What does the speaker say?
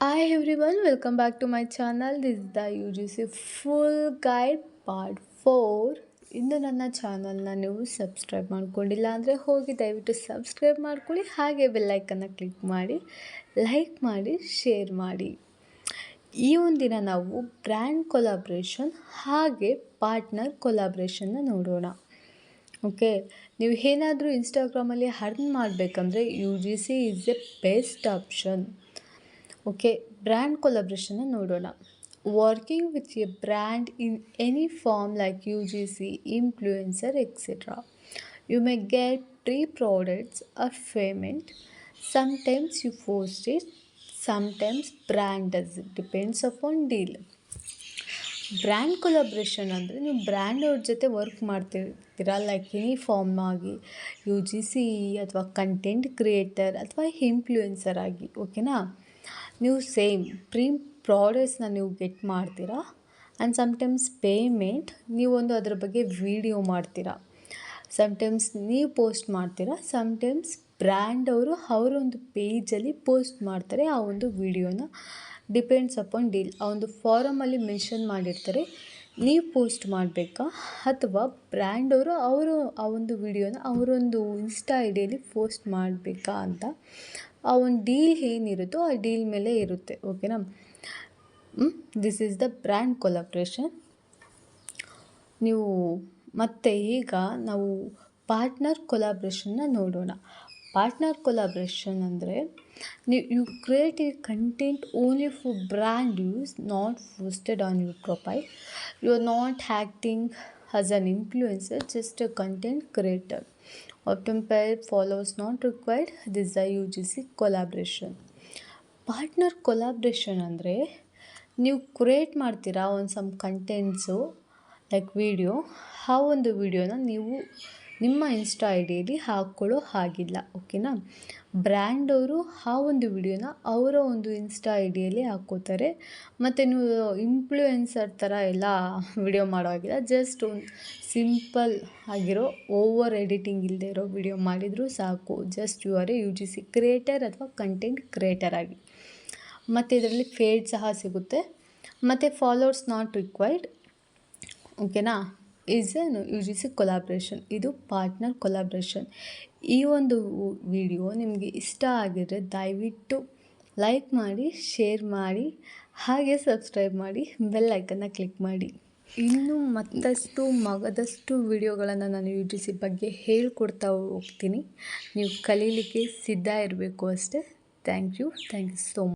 Hi everyone, welcome back to my channel. This is the UGC full guide part 4. ಇನ್ನು ನನ್ನ ಚಾನಲ್ನ ನೀವು subscribe ಮಾಡ್ಕೊಂಡಿಲ್ಲ ಅಂದರೆ ಹೋಗಿ ದಯವಿಟ್ಟು ಸಬ್ಸ್ಕ್ರೈಬ್ ಮಾಡ್ಕೊಳ್ಳಿ. ಹಾಗೆ ಬೆಲ್ಲೈಕನ್ನು ಕ್ಲಿಕ್ ಮಾಡಿ, ಲೈಕ್ ಮಾಡಿ, ಶೇರ್ ಮಾಡಿ. ಈ ಒಂದಿನ ನಾವು ಬ್ರ್ಯಾಂಡ್ ಕೊಲಾಬ್ರೇಷನ್ ಹಾಗೆ ಪಾರ್ಟ್ನರ್ ಕೊಲಾಬ್ರೇಷನ್ನ ನೋಡೋಣ. ಓಕೆ, ನೀವು ಏನಾದರೂ ಇನ್ಸ್ಟಾಗ್ರಾಮಲ್ಲಿ ಅರ್ನ್ ಮಾಡಬೇಕಂದ್ರೆ UGC is a best option. Okay, brand ಕೊಲಾಬ್ರೇಷನ್ನ ನೋಡೋಣ. Working with a brand in any form like UGC, influencer etcetera. You may get free products or payment. Sometimes you post it, sometimes brand does it. Depends upon deal. Brand collaboration ಅಂದರೆ ನೀವು brand ಅವ್ರ ಜೊತೆ work ಮಾಡ್ತಿರ್ತೀರ, like any form ಆಗಿ UGC ಅಥವಾ content creator ಅಥವಾ influencer ಆಗಿ. ಓಕೆನಾ, ನೀವು ಸೇಮ್ ಪ್ರಾಡಕ್ಟ್ಸ್ನ ನೀವು ಗೆಟ್ ಮಾಡ್ತೀರಾ ಆ್ಯಂಡ್ ಸಮ್ಟೈಮ್ಸ್ ಪೇಮೆಂಟ್ ನೀವೊಂದು ಅದ್ರ ಬಗ್ಗೆ ವಿಡಿಯೋ ಮಾಡ್ತೀರಾ. ಸಮ್ಟೈಮ್ಸ್ ನೀವು ಪೋಸ್ಟ್ ಮಾಡ್ತೀರಾ, ಸಮ್ಟೈಮ್ಸ್ ಬ್ರ್ಯಾಂಡ್ ಅವರು ಅವರೊಂದು ಪೇಜಲ್ಲಿ ಪೋಸ್ಟ್ ಮಾಡ್ತಾರೆ ಆ ಒಂದು ವಿಡಿಯೋನ. Depends upon deal. ಆ ಒಂದು ಫಾರಮಲ್ಲಿ ಮೆನ್ಷನ್ ಮಾಡಿರ್ತಾರೆ, ನೀವು ಪೋಸ್ಟ್ ಮಾಡಬೇಕಾ ಅಥವಾ ಬ್ರ್ಯಾಂಡ್ ಅವರು ಆ ಒಂದು ವಿಡಿಯೋನ ಅವರೊಂದು ಇನ್ಸ್ಟಾ ಐಡಿಯಲ್ಲಿ ಪೋಸ್ಟ್ ಮಾಡಬೇಕಾ ಅಂತ. ಆ ಒಂದು ಡೀಲ್ ಏನಿರುತ್ತೋ ಆ ಡೀಲ್ ಮೇಲೆ ಇರುತ್ತೆ. ಓಕೆನಾ, this is the brand collaboration. ನೀವು ಮತ್ತು ಈಗ ನಾವು ಪಾರ್ಟ್ನರ್ ಕೊಲಾಬ್ರೇಷನ್ನ ನೋಡೋಣ. ಪಾರ್ಟ್ನರ್ ಕೊಲಾಬ್ರೇಷನ್ ಅಂದರೆ you create a content only for brand use, not posted on your profile. You are not acting as an influencer, just a content creator. Often paid follows not required. This is the UGC collaboration. Partner collaboration ಅಂದರೆ ನೀವು create ಮಾಡ್ತೀರಾ ಒಂದು some contents like video. ಆ ಒಂದು ವಿಡಿಯೋನ ನೀವು ನಿಮ್ಮ insta ಐಡಿಯಲ್ಲಿ ಹಾಕ್ಕೊಳ್ಳೋ ಹಾಗಿಲ್ಲ. ಓಕೆನಾ, ಬ್ರ್ಯಾಂಡ್ ಅವರು ಆ ಒಂದು ವಿಡಿಯೋನ ಅವರ ಒಂದು ಇನ್ಸ್ಟಾ ಐಡಿಯಲ್ಲಿ ಹಾಕ್ಕೋತಾರೆ. ಮತ್ತು ನೀವು ಇನ್ಫ್ಲೂಯೆನ್ಸರ್ ಥರ ಎಲ್ಲ ವಿಡಿಯೋ ಮಾಡೋ ಹಾಗಿಲ್ಲ. ಜಸ್ಟ್ ಒಂದು ಸಿಂಪಲ್ ಆಗಿರೋ ಓವರ್ ಎಡಿಟಿಂಗ್ ಇಲ್ಲದೆ ಇರೋ ವಿಡಿಯೋ ಮಾಡಿದರೂ ಸಾಕು. Just you are a UGC creator ಅಥವಾ ಕಂಟೆಂಟ್ ಕ್ರಿಯೇಟರ್ ಆಗಿ. ಮತ್ತು ಇದರಲ್ಲಿ ಫೇಡ್ ಸಹ ಸಿಗುತ್ತೆ. ಮತ್ತು ಫಾಲೋವರ್ಸ್ ನಾಟ್ ರಿಕ್ವೈರ್ಡ್. ಓಕೆನಾ, ಈಸ್ ಎ UGC ಕೊಲಾಬ್ರೇಷನ್. ಇದು ಪಾರ್ಟ್ನರ್ ಕೊಲಾಬ್ರೇಷನ್. ಈ ಒಂದು ವಿಡಿಯೋ ನಿಮಗೆ ಇಷ್ಟ ಆಗಿದರೆ ದಯವಿಟ್ಟು ಲೈಕ್ ಮಾಡಿ, ಶೇರ್ ಮಾಡಿ, ಹಾಗೆ ಸಬ್ಸ್ಕ್ರೈಬ್ ಮಾಡಿ, ಬೆಲ್ ಐಕನ್ನ ಕ್ಲಿಕ್ ಮಾಡಿ. ಇನ್ನೂ ಮಗದಷ್ಟು ವಿಡಿಯೋಗಳನ್ನು ನಾನು UGC ಬಗ್ಗೆ ಹೇಳ್ಕೊಡ್ತಾ ಹೋಗ್ತೀನಿ. ನೀವು ಕಲೀಲಿಕ್ಕೆ ಸಿದ್ಧ ಇರಬೇಕು ಅಷ್ಟೇ. Thank you so much.